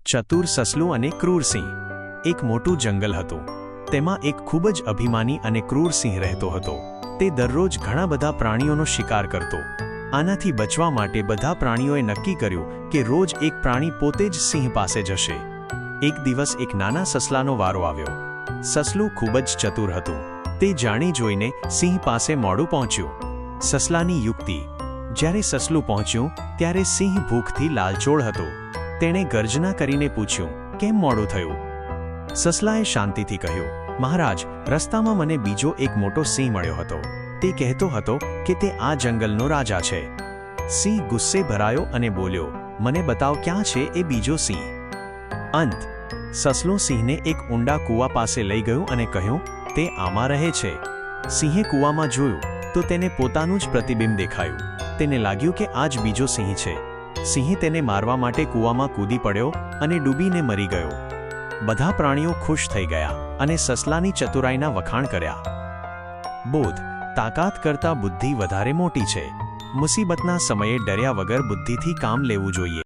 ચતુર સસલું અને ક્રૂર સિંહ। એક મોટું જંગલ હતું। તેમાં એક ખૂબ જ અભિમાની અને ક્રૂર સિંહ રહેતો હતો। તે દરરોજ ઘણા બધા પ્રાણીઓનો શિકાર કરતો। આનાથી બચવા માટે બધા પ્રાણીઓએ નક્કી કર્યું કે રોજ એક પ્રાણી પોતે જ સિંહ પાસે જશે। એક દિવસ એક નાના સસલાનો વારો આવ્યો। સસલું ખૂબ જ ચતુર હતું। તે જાણી જોઈને સિંહ પાસે મોડું પહોંચ્યું। સસલાની યુક્તિ। જ્યારે સસલું પહોંચ્યું ત્યારે સિંહ ભૂખથી લાલચોળ હતો। તેણે ગર્જના કરીને પૂછ્યું, કેમ મોડું થયું? સસલાએ શાંતિથી કહ્યું, મહારાજ, રસ્તામાં મને બીજો એક મોટો સિંહ મળ્યો હતો। તે કહેતો હતો કે તે આ જંગલનો રાજા છે। સિંહ ગુસ્સે ભરાયો અને બોલ્યો, મને બતાવ ક્યાં છે એ બીજો સિંહ। અંત। સસલું સિંહને એક ઊંડા કૂવા પાસે લઈ ગયું અને કહ્યું, તે આમાં રહે છે। સિંહે કૂવામાં જોયું તો તેને પોતાનું જ પ્રતિબિંબ દેખાયું। તેને લાગ્યું કે આ જ બીજો સિંહ છે। સિંહ તેને મારવા માટે કૂવામાં કૂદી પડ્યો અને ડૂબીને મરી ગયો। બધા પ્રાણીઓ ખુશ થઈ ગયા અને સસલાની ચતુરાઈના વખાણ કર્યા। બોધ। તાકાત કરતાં બુદ્ધિ વધારે મોટી છે। મુસીબતના સમયે ડર્યા વગર બુદ્ધિથી કામ લેવું જોઈએ।